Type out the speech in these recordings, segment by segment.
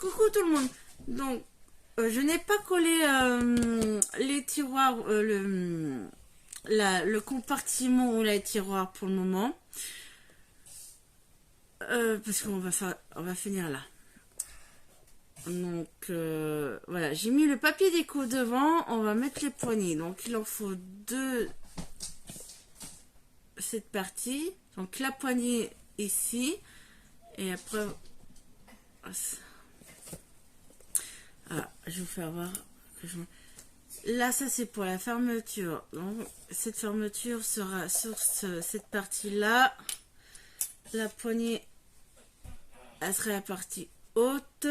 Coucou tout le monde. Donc, je n'ai pas collé les tiroirs, le compartiment ou les tiroirs pour le moment. Parce qu'on va finir là. Donc, voilà, j'ai mis le papier déco devant. On va mettre les poignées. Donc, il en faut deux. Cette partie. Donc, la poignée ici. Et après... Ah, je vais vous faire voir que là, ça c'est pour la fermeture. Donc, cette fermeture sera sur cette partie-là. La poignée, elle sera la partie haute.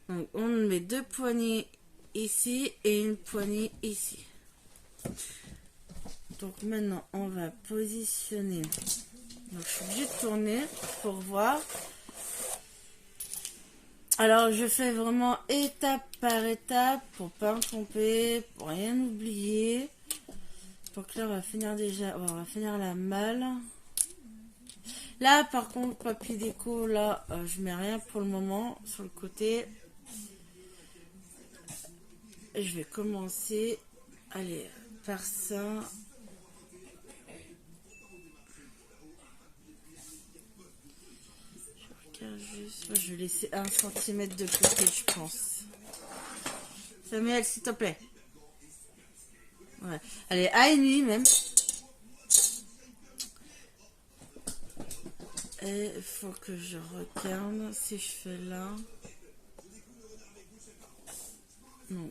Donc, on met deux poignées ici et une poignée ici. Donc, maintenant, on va positionner. Donc, je suis obligée de tourner pour voir. Alors, je fais vraiment étape par étape pour pas me tromper, pour rien oublier. Donc là, on va finir déjà, on va finir la malle. Là, par contre, papier déco, là, je mets rien pour le moment sur le côté. Et je vais commencer, allez, par ça. Juste, je vais laisser 1 cm de côté, je pense. Samuel, s'il te plaît. Ouais. Allez, à une nuit même. Et il faut que je regarde si je fais là. Non,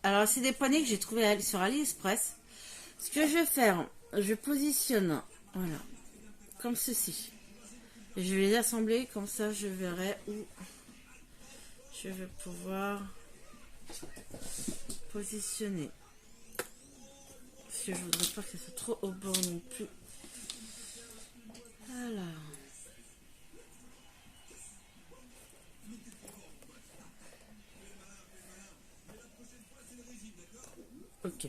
alors, c'est des poignées que j'ai trouvées sur AliExpress. Ce que je vais faire, je positionne, voilà, comme ceci. Et je vais les assembler, comme ça je verrai où je vais pouvoir positionner. Parce que je voudrais pas que ce soit trop au bord non plus. Voilà. Ok.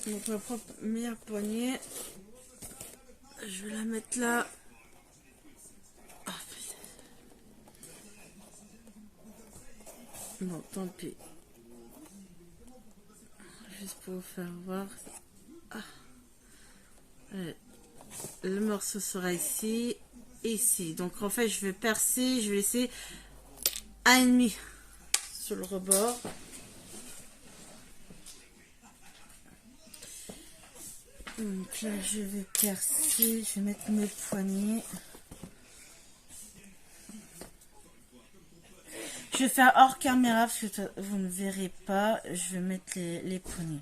Donc ma première poignée, je vais la mettre là. Oh, non, tant pis. Juste pour vous faire voir. Ah. Allez. Le morceau sera ici et ici. Donc en fait, je vais percer, je vais laisser 1,5 sur le rebord. Donc là, je vais percer, je vais mettre mes poignées. Je vais faire hors caméra parce que vous ne verrez pas. Je vais mettre les poignées.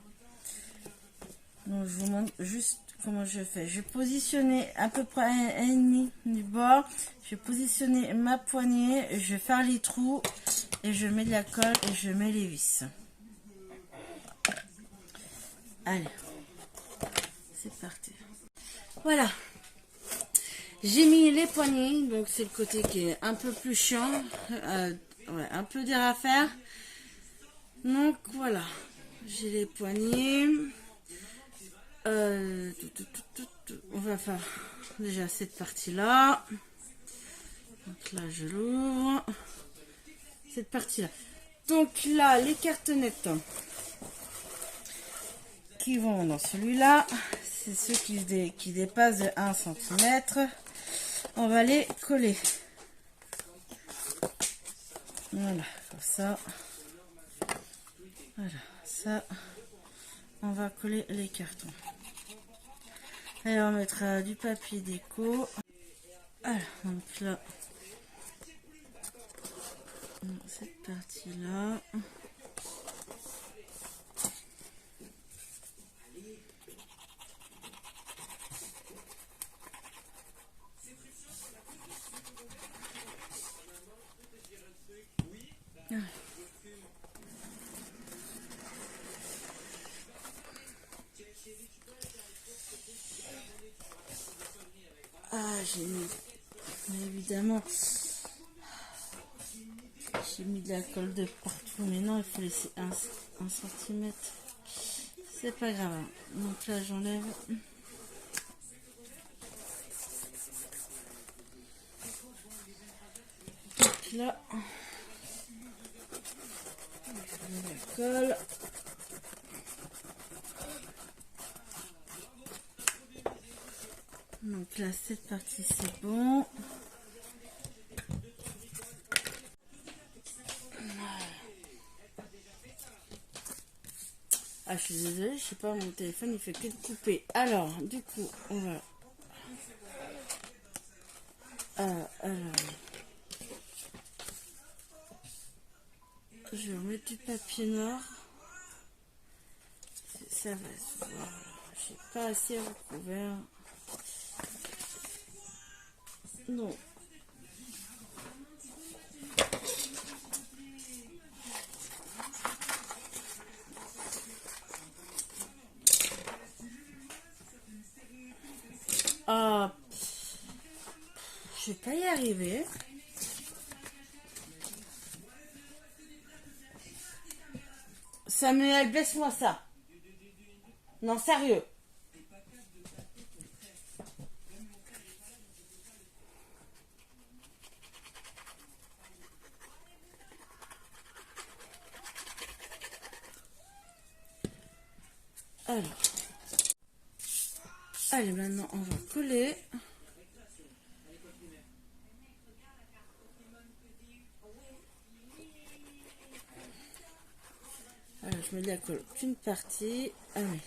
Donc je vous montre juste comment je fais. Je vais positionner à peu près 1,5 du bord. Je vais positionner ma poignée. Je vais faire les trous et je mets de la colle et je mets les vis. Allez, c'est parti. Voilà. J'ai mis les poignées, donc c'est le côté qui est un peu plus chiant, ouais, un peu dur à faire. Donc voilà, j'ai les poignées. On va faire déjà cette partie-là. Donc là, je l'ouvre. Cette partie-là. Donc là, les cartonnettes qui vont dans celui-là, c'est ceux qui dépassent de 1 cm. On va les coller. Voilà, comme ça. Voilà, ça. On va coller les cartons. Et on mettra du papier déco. Voilà, donc là, cette partie-là. Ah, j'ai mis, évidemment, j'ai mis de la colle de partout, mais non, il faut laisser 1 cm. C'est pas grave. Donc là, j'enlève. là, je mets la colle. Donc là, cette partie, c'est bon. Ah, je suis désolée, je sais pas, mon téléphone, il fait que de couper. Alors, du coup, on va... alors... Je vais remettre du papier noir. Ça va se voir. J'ai pas assez recouvert. Non. Ah, je vais pas y arriver. Samuel, baisse-moi ça. Non, sérieux. Alors. Allez, maintenant, on va coller. Alors, je mets de la colle qu'une partie. Allez.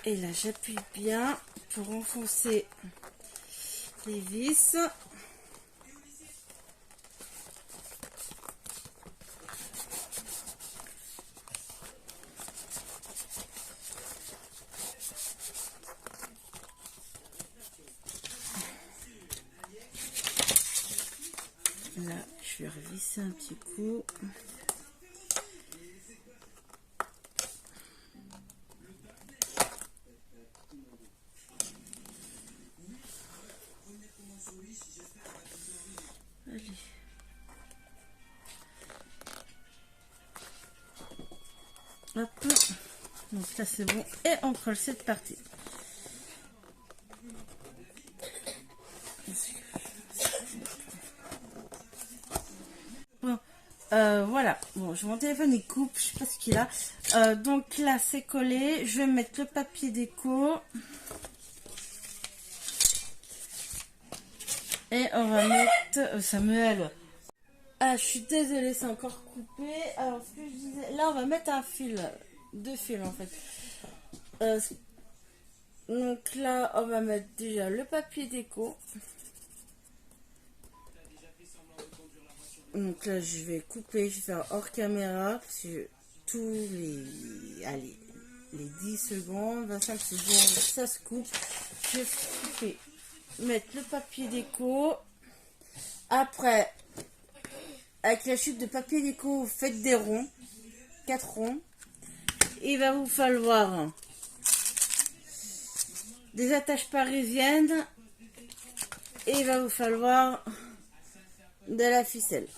Et là, j'appuie bien pour enfoncer les vis. Là, je vais revisser un petit coup. Allez. Hop. Donc là, c'est bon. Et on colle cette partie. Bon, voilà. Bon, mon téléphone il coupe, je sais pas ce qu'il a. Donc là, c'est collé. Je vais mettre le papier déco. Et on va mettre Samuel. Ah, je suis désolée, c'est encore coupé. Alors, ce que je disais, là, on va mettre un fil, deux fils en fait. Donc là, on va mettre déjà le papier déco. Donc là, je vais couper, je vais faire hors caméra parce que tous allez, les 10 secondes, 25 secondes, ça se coupe. Je vais couper, mettre le papier déco. Après, avec la chute de papier déco, vous faites des ronds, 4 ronds. Il va vous falloir des attaches parisiennes et il va vous falloir de la ficelle.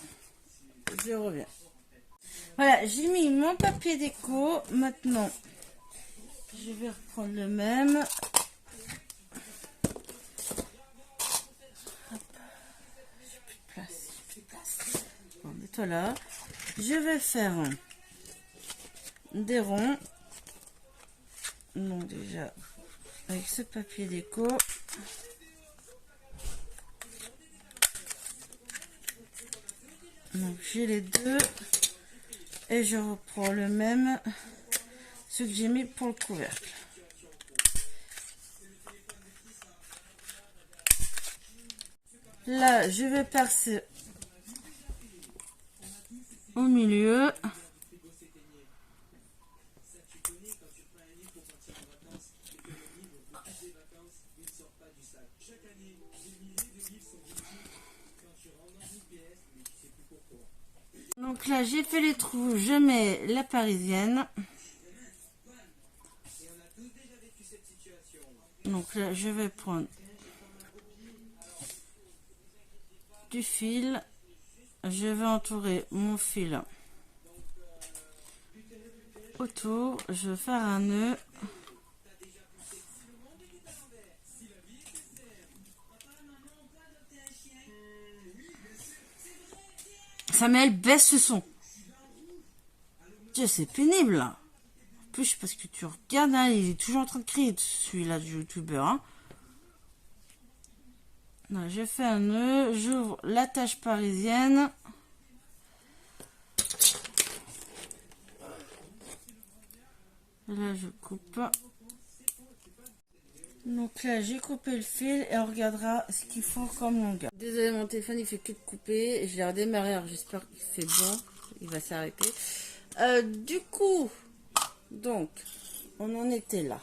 Je reviens. Voilà, j'ai mis mon papier déco. Maintenant, je vais reprendre le même. Hop. J'ai plus de place. J'ai plus de place. Bon, mets-toi là. Je vais faire des ronds. Donc déjà, avec ce papier déco. Donc j'ai les deux. Et je reprends le même. Ce que j'ai mis pour le couvercle. Là, je vais percer au milieu. Donc là, j'ai fait les trous, je mets la parisienne. Donc là, je vais prendre du fil. Je vais entourer mon fil autour. Je vais faire un nœud. Samuel, baisse ce son. Dieu, c'est pénible, là. En plus, je sais pas ce que tu regardes, hein, il est toujours en train de crier, celui-là du youtubeur. Hein. Non, je fais un nœud, j'ouvre l'attache parisienne. Là, je coupe. Donc là, j'ai coupé le fil et on regardera ce qu'il faut comme longueur. Désolé, mon téléphone, il fait que de couper. Je l'ai redémarré, alors j'espère que c'est bon. Il va s'arrêter. Du coup, donc, on en était là.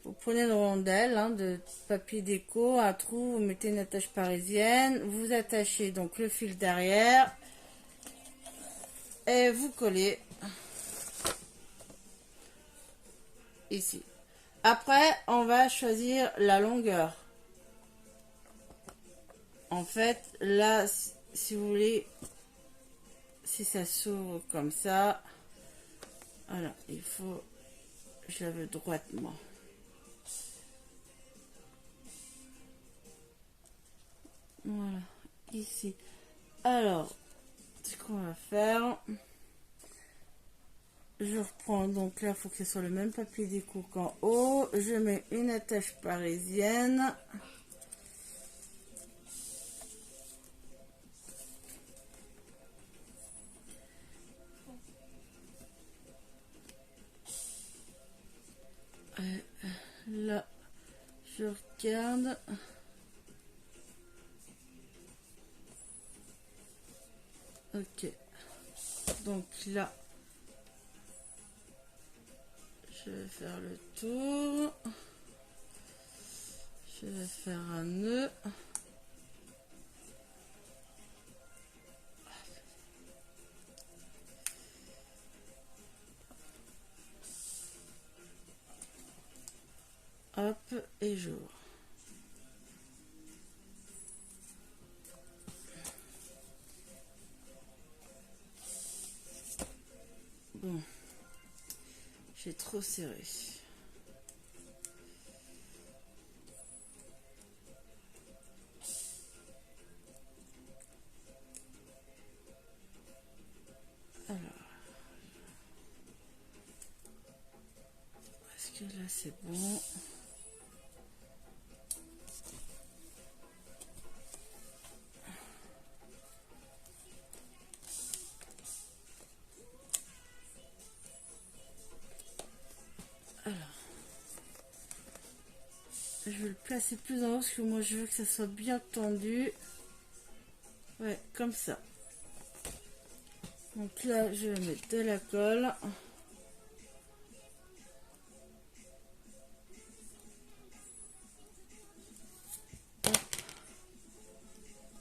Vous prenez une rondelle hein, de papier déco, un trou, vous mettez une attache parisienne. Vous attachez donc le fil derrière. Et vous collez ici. Après, on va choisir la longueur. En fait, là, si vous voulez, si ça s'ouvre comme ça, voilà, il faut, je la veux droitement. Voilà, ici. Alors, ce qu'on va faire, je reprends, donc là, il faut que ce soit le même papier déco qu'en haut. Je mets une attache parisienne. Là, je regarde. Ok. Donc là, je vais faire le tour. Je vais faire un nœud. Hop, et j'ouvre. Bon, j'ai trop serré. Alors, est-ce que là c'est bon? Alors, je vais le placer plus en haut parce que moi je veux que ça soit bien tendu. Ouais, comme ça. Donc là, je vais mettre de la colle.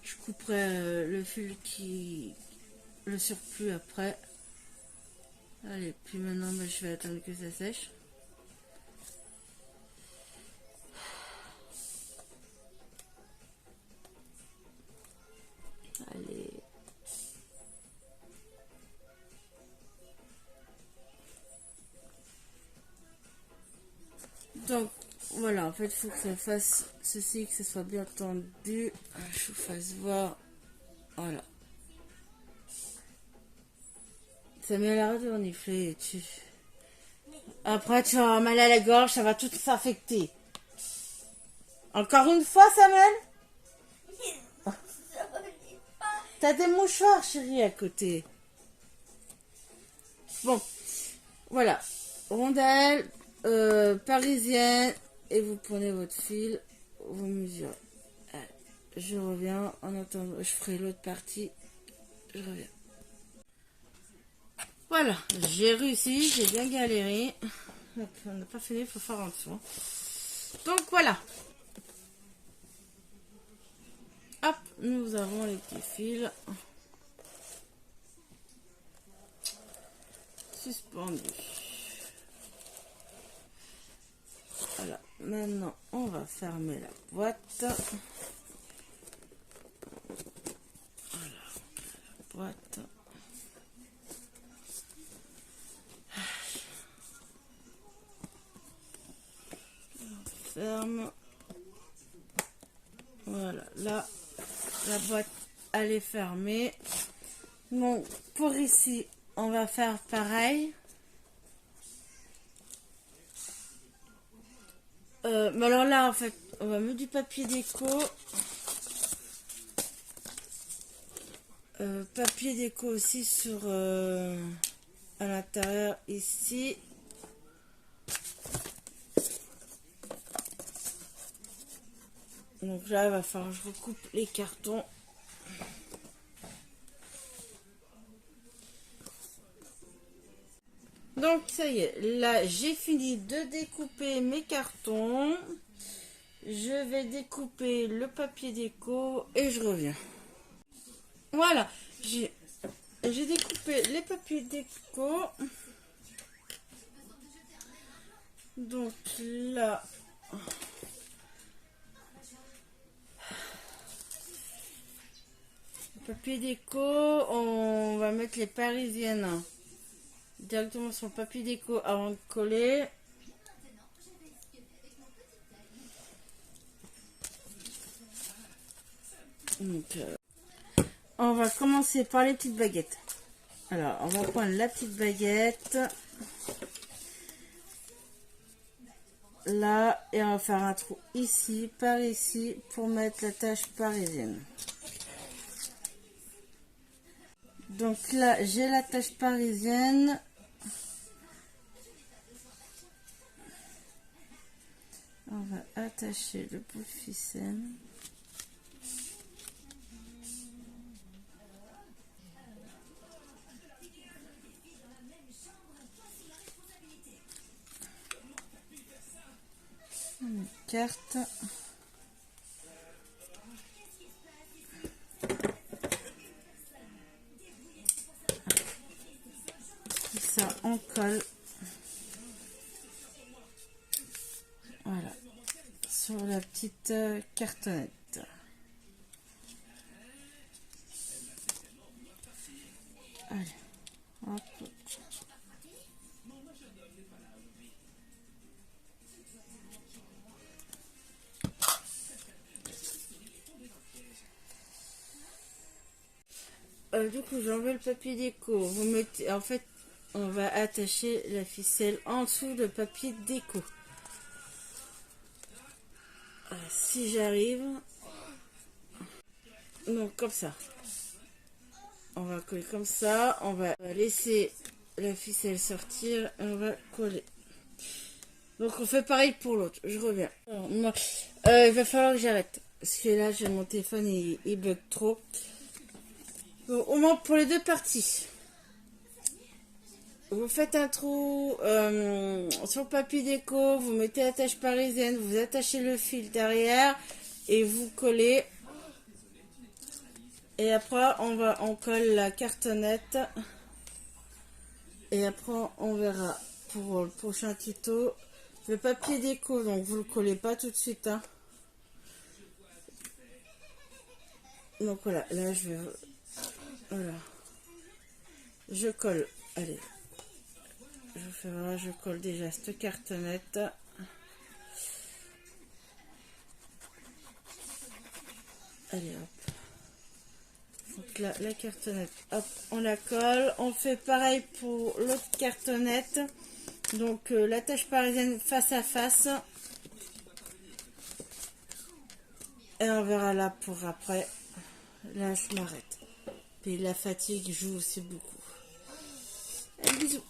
Je couperai le fil le surplus après. Allez, puis maintenant, je vais attendre que ça sèche. Allez. Donc, voilà, en fait, il faut que ça fasse ceci, que ce soit bien tendu. Je vous fasse voir. Voilà. Ça met la de renifler. Après, tu vas avoir mal à la gorge, ça va tout s'affecter. Encore une fois, Samuel? T'as des mouchoirs, chérie, à côté. Bon, voilà. Rondelle parisienne. Et vous prenez votre fil, vous mesurez. Allez, je reviens. En attendant, je ferai l'autre partie. Je reviens. Voilà, j'ai réussi, j'ai bien galéré. On n'a pas fini, il faut faire en dessous. Donc voilà. Hop, nous avons les petits fils suspendus. Voilà, maintenant on va fermer la boîte. Voilà, la boîte. On ferme. Voilà, là, la boîte à les fermer. Donc pour ici, on va faire pareil. Mais alors là, en fait, on va mettre du papier déco. Papier déco aussi sur à l'intérieur ici. Donc là, il va falloir que je recoupe les cartons. Donc ça y est, là j'ai fini de découper mes cartons. Je vais découper le papier déco et je reviens. Voilà, j'ai découpé les papiers déco. Donc là, papier déco, on va mettre les parisiennes directement sur le papier déco avant de coller. Donc, on va commencer par les petites baguettes. Alors, on va prendre la petite baguette. Là, et on va faire un trou ici, par ici, pour mettre la tache parisienne. Donc là, j'ai la tache parisienne. On va attacher le bout de ficelle. Une carte. Ça, on colle. Voilà. Sur la petite cartonnette. Allez. Hop. Du coup, j'enlève le papier déco. Vous mettez, en fait, on va attacher la ficelle en dessous de papier déco. Si j'arrive, donc comme ça. On va coller comme ça. On va laisser la ficelle sortir et on va coller. Donc on fait pareil pour l'autre. Je reviens. Alors, moi, il va falloir que j'arrête. Parce que là, mon téléphone, il bug trop. Donc, au moins pour les deux parties. Vous faites un trou sur le papier déco. Vous mettez la tache parisienne. Vous attachez le fil derrière. Et vous collez. Et après, on colle la cartonnette. Et après, on verra pour le prochain tuto. Le papier déco, donc vous le collez pas tout de suite. Hein. Donc voilà, là je vais... Voilà. Je colle. Allez. Je colle déjà cette cartonnette. Allez, hop. Donc là, la cartonnette, hop, on la colle. On fait pareil pour l'autre cartonnette. Donc la tache parisienne face à face. Et on verra là pour après. Là, je m'arrête. Puis la fatigue joue aussi beaucoup. Allez, bisous.